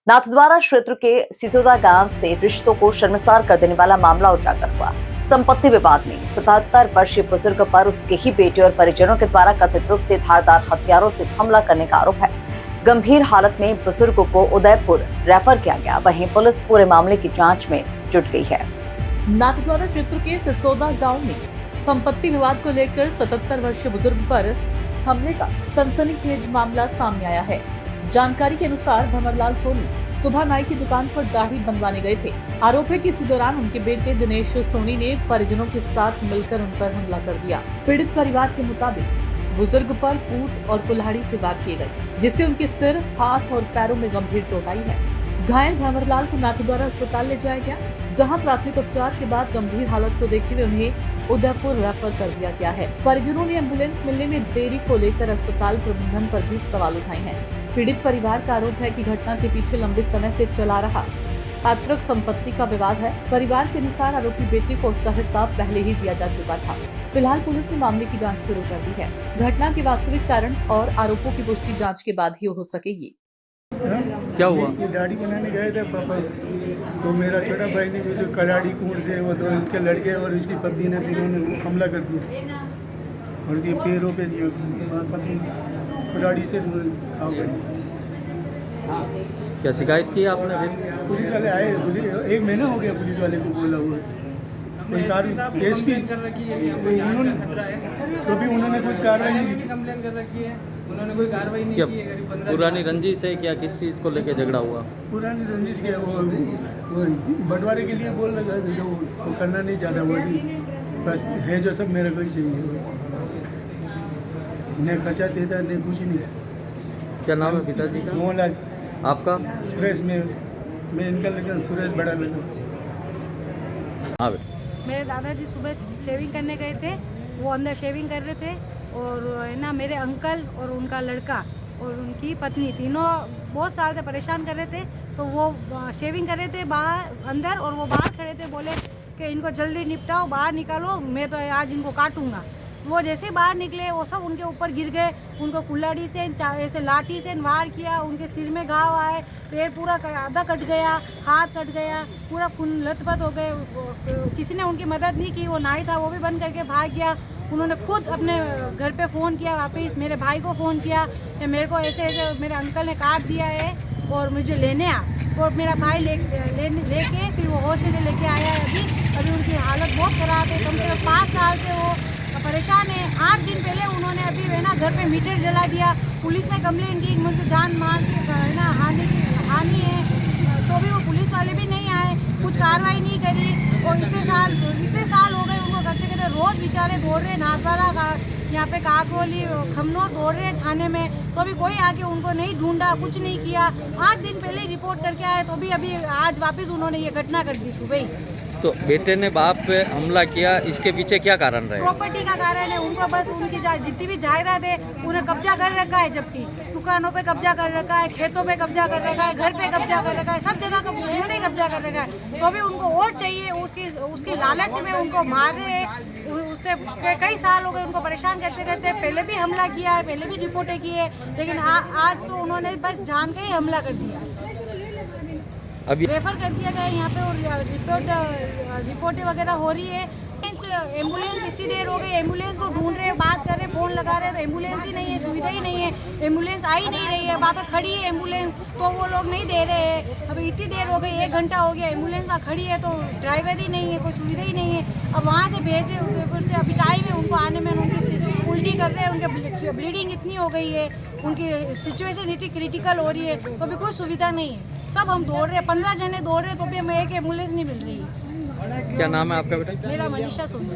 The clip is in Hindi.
नाथद्वारा क्षेत्र के सिसोदा गांव से रिश्तों को शर्मसार कर देने वाला मामला उजागर हुआ। संपत्ति विवाद में 77 वर्षीय बुजुर्ग पर उसके ही बेटे और परिजनों के द्वारा कथित रूप से धारदार हथियारों से हमला करने का आरोप है। गंभीर हालत में बुजुर्ग को उदयपुर रेफर किया गया। वहीं पुलिस पूरे मामले की जांच में जुट गई है। नाथद्वारा क्षेत्र के सिसोदा गांव में संपत्ति विवाद को लेकर 77 वर्षीय बुजुर्ग पर हमले का सनसनीखेज मामला सामने आया है। जानकारी के अनुसार भंवरलाल सोनी सुबह नाई की दुकान पर दाढ़ी बनवाने गए थे। आरोप है कि इसी दौरान उनके बेटे दिनेश सोनी ने परिजनों के साथ मिलकर उन पर हमला कर दिया। पीड़ित परिवार के मुताबिक बुजुर्ग पर कूट और कुल्हाड़ी से वार किए गए, जिससे उनके सिर, हाथ और पैरों में गंभीर चोट आई है। घायल भंवरलाल को नाथद्वारा अस्पताल ले जाया गया, जहां प्राथमिक उपचार के बाद गंभीर हालत को देखते हुए उन्हें उदयपुर रेफर कर दिया गया है। परिजनों ने एम्बुलेंस मिलने में देरी को लेकर अस्पताल प्रबंधन पर भी सवाल उठाए हैं। पीड़ित परिवार का आरोप है कि घटना के पीछे लंबे समय से चला रहा पैतृक संपत्ति का विवाद है। परिवार के अनुसार आरोपी बेटे को उसका हिस्सा पहले ही दिया जा चुका था। फिलहाल पुलिस ने मामले की जांच शुरू कर दी है। घटना के वास्तविक कारण और आरोपों की पुष्टि जांच के बाद ही हो सकेगी। क्या हुआ? ये दाढ़ी बनाने गए थे पापा, तो मेरा छोटा भाई ने जो कराड़ी कूड़ से वो दो उनके लड़के और उसकी पत्नी ने इन्होंने हमला कर दिया और ये पैरों पे पत्नी कराड़ी से घाव कर दिया। क्या शिकायत की आपने अभी? पुलिस वाले आए, एक महीना हो गया पुलिस वाले को बोला हुआ। कोई कार्रवाई एसपी उन्होंने तो भी उन्होंने कुछ कार्रवाई नहीं की। कंप्लेन कर रखी है, उन्होंने कोई कार्रवाई नहीं की है। करीब 15 पुरानी रंजिश है क्या? किस चीज़ को लेकर झगड़ा हुआ? पुरानी रंजिश के वो बंटवारे के लिए बोल रहा था, जो वो करना नहीं चाहता वो भी बस है जो सब मेरे को ही चाहिए। बस उन्हें खर्चा देता नहीं, कुछ नहीं। क्या नाम है पिताजी का? मोहनलाल। आपका? सुरेश में मैं इनका लड़का सुरेश बड़ा लड़का। हाँ बेटा। मेरे दादाजी सुबह शेविंग करने गए थे, वो अंदर शेविंग कर रहे थे और है ना मेरे अंकल और उनका लड़का और उनकी पत्नी तीनों बहुत साल से परेशान कर रहे थे। तो वो शेविंग कर रहे थे बाहर अंदर और वो बाहर खड़े थे, बोले कि इनको जल्दी निपटाओ, बाहर निकालो, मैं तो आज इनको काटूंगा। वो जैसे ही बाहर निकले वो सब उनके ऊपर गिर गए, उनको कुल्हाड़ी से ऐसे लाठी से वार किया, उनके सिर में घाव आए, पैर पूरा आधा कट गया, हाथ कट गया, पूरा खून लथपथ हो गए। किसी ने उनकी मदद नहीं की, वो नाई था वो भी बंद करके भाग गया। उन्होंने खुद अपने घर पे फ़ोन किया, वापस मेरे भाई को फ़ोन किया कि मेरे को ऐसे ऐसे मेरे अंकल ने काट दिया है और मुझे लेने आ। और मेरा भाई लेके फिर वो हॉस्पिटल लेके आया है। अभी उनकी हालत बहुत ख़राब है, कम से कम 5 साल से वो परेशान है। 8 दिन पहले उन्होंने अभी है ना घर पे मीटर जला दिया। पुलिस ने कंप्लेन की मुझे जान मार की है ना हानि है, तो भी वो पुलिस वाले भी नहीं आए, कुछ कार्रवाई नहीं करी। और इतने साल हो गए उनको करते करते, रोज़ बेचारे दौड़ रहे नाथद्वारा का यहाँ पे काकोली खमनोर दौड़ रहे थाने में, तो अभी कोई आके उनको नहीं ढूंढा, कुछ नहीं किया। 8 दिन पहले ही रिपोर्ट करके आए, तो भी अभी आज वापस उन्होंने ये घटना कर दी सुबह ही। तो बेटे ने बाप पे हमला किया, इसके पीछे क्या कारण रहे? प्रॉपर्टी का कारण है। उनको बस उनकी जितनी भी जायदाद है उन्हें कब्जा कर रखा है, जबकि दुकानों पे कब्जा कर रखा है, खेतों पे कब्जा कर रखा है, घर पे कब्जा कर रखा है, सब जगह का उन्होंने कब्जा कर रखा है। तो भी उनको और चाहिए, उसकी लालच में उनको मार रहे हैं। उससे कई साल हो गए उनको परेशान करते करते। पहले भी हमला किया है, पहले भी रिपोर्टें की है, लेकिन आज तो उन्होंने बस जान के ही हमला कर दिया। अभी रेफर कर दिया गया यहाँ पे और रिपोर्टें वगैरह हो रही है। एम्बुलेंस इतनी देर हो गई, एम्बुलेंस को ढूंढ रहे हैं, बात कर रहे, फोन लगा रहे, तो एम्बुलेंस ही नहीं है, सुविधा ही नहीं है, एम्बुलेंस आ ही नहीं रही है। वहाँ पे खड़ी है एम्बुलेंस, तो वो लोग नहीं दे रहे हैं। अभी इतनी देर हो गई, 1 घंटा हो गया, एम्बुलेंस वहाँ खड़ी है तो ड्राइवर ही नहीं है, कोई सुविधा ही नहीं है। अब वहाँ से भेजे उदयपुर से, अभी टाइम है उनको आने में, उनकी उल्टी कर रहे हैं, उनके ब्लीडिंग इतनी हो गई है, उनकी सिचुएशन इतनी क्रिटिकल हो रही है, तो अभी कोई सुविधा नहीं है। सब हम दौड़ रहे हैं, 15 जने दौड़ रहे हैं, तो भी हमें एक एम्बुलेंस नहीं मिल रही है। क्या नाम है आपका बेटा? मेरा मनीषा सोनी।